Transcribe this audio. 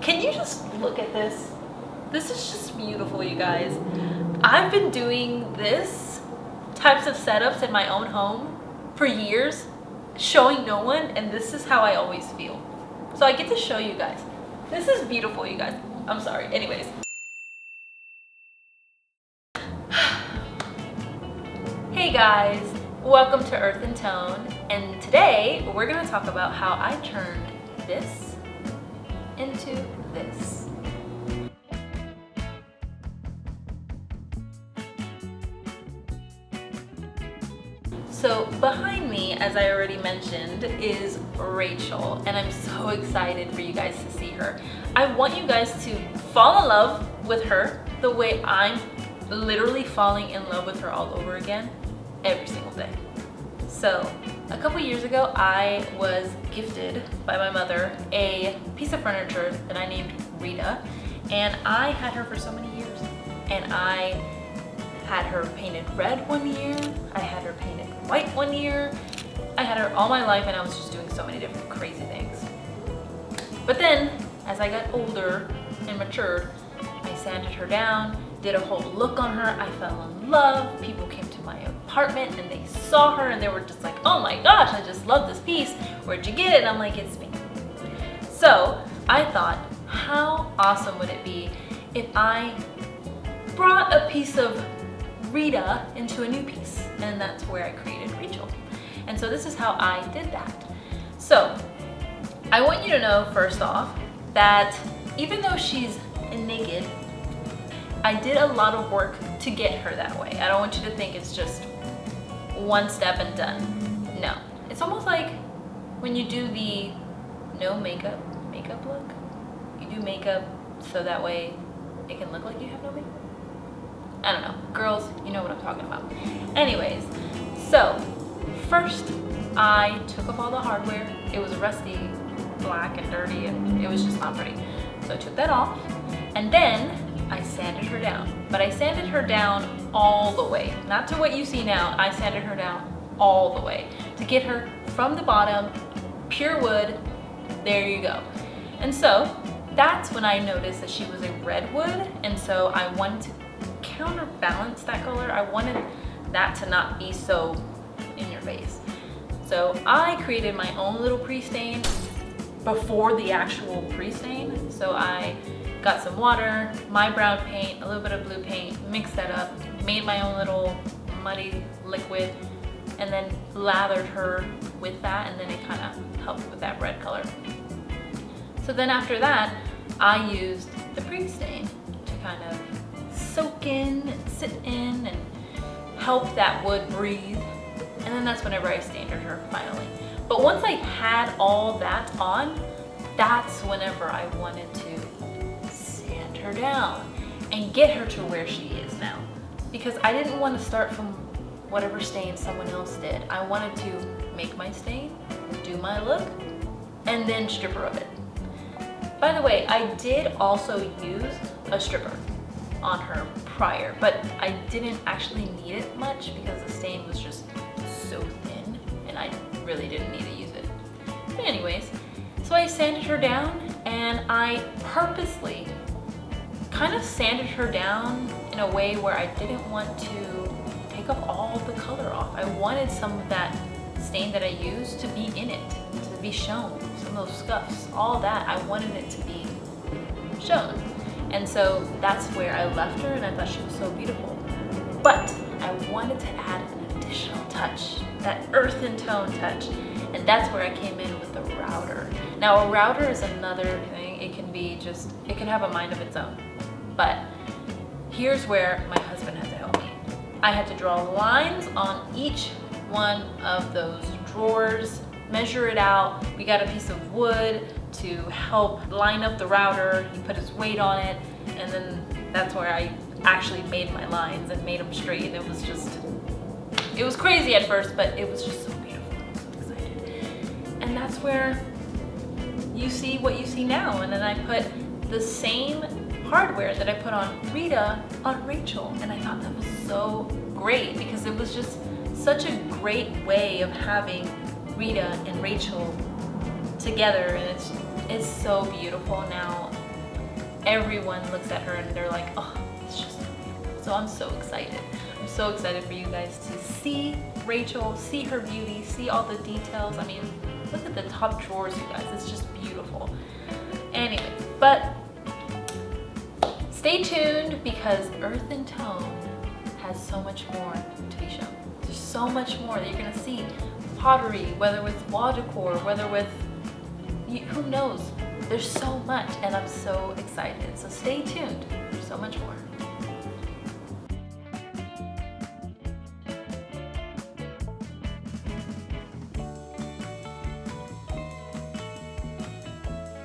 Can you just look at this? This is just beautiful, you guys. I've been doing this types of setups in my own home for years, showing no one, and this is how I always feel. So I get to show you guys. This is beautiful, you guys. I'm sorry. Anyways. Hey guys, welcome to Earth and Tone, and today we're going to talk about how I turned this into this. So behind me, as I already mentioned, is Rachel, and I'm so excited for you guys to see her. I want you guys to fall in love with her the way I'm literally falling in love with her all over again every single day. So a couple years ago, I was gifted by my mother a piece of furniture that I named Rita, and I had her for so many years. And I had her painted red one year, I had her painted white one year, I had her all my life, and I was just doing so many different crazy things. But then, as I got older and matured, I sanded her down, did a whole look on her, I fell in love, people came to my apartment and they saw her and they were just like, oh my gosh, I just love this piece, where'd you get it? And I'm like, it's me. So I thought, how awesome would it be if I brought a piece of Rita into a new piece? And that's where I created Rachel. And so this is how I did that. So I want you to know, first off, that even though she's naked, I did a lot of work to get her that way. I don't want you to think it's just one step and done. No. It's almost like when you do the no makeup look. You do makeup so that way it can look like you have no makeup. I don't know. Girls, you know what I'm talking about. Anyways, so first I took off all the hardware. It was rusty, black and dirty, and it was just not pretty. So I took that off, and then I sanded her down. But I sanded her down all the way. Not to what you see now. I sanded her down all the way to get her from the bottom, pure wood, there you go. And so that's when I noticed that she was a redwood, and so I wanted to counterbalance that color. I wanted that to not be so in your face. So I created my own little pre-stain before the actual pre-stain. So I got some water, my brown paint, a little bit of blue paint, mixed that up, made my own little muddy liquid, and then lathered her with that, and then it kind of helped with that red color. So then after that, I used the pre-stain to kind of soak in and sit in and help that wood breathe. And then that's whenever I sanded her finally. But once I had all that on, that's whenever I wanted to sand her down and get her to where she is now. Because I didn't want to start from whatever stain someone else did. I wanted to make my stain, do my look, and then strip her of it. By the way, I did also use a stripper on her prior, but I didn't actually need it much because the stain was just so thin and I really didn't need to use it. But anyways, so I sanded her down, and I purposely kind of sanded her down in a way where I didn't want to take up all the color off. I wanted some of that stain that I used to be in it, to be shown, some of those scuffs, all that. I wanted it to be shown. And so that's where I left her, and I thought she was so beautiful. But I wanted to add an additional touch, that earth and tone touch, and that's where I came in with the router. Now a router is another thing. It can be just, it can have a mind of its own. But here's where my husband had to help me. I had to draw lines on each one of those drawers, measure it out. We got a piece of wood to help line up the router. He put his weight on it, and then that's where I actually made my lines and made them straight. It was just, it was crazy at first, but it was just so beautiful. I'm so excited. And that's where you see what you see now. And then I put the same hardware that I put on Rita on Rachel, and I thought that was so great because it was just such a great way of having Rita and Rachel together, and it's so beautiful. Now everyone looks at her and they're like, oh, it's just so beautiful. So I'm so excited. I'm so excited for you guys to see Rachel, see her beauty, see all the details. I mean, look at the top drawers, you guys. It's just beautiful. Anyway, but stay tuned because Earth and Tone has so much more to be shown. There's so much more that you're gonna see. Pottery, whether with wall decor, whether with, who knows? There's so much and I'm so excited. So stay tuned, there's so much more.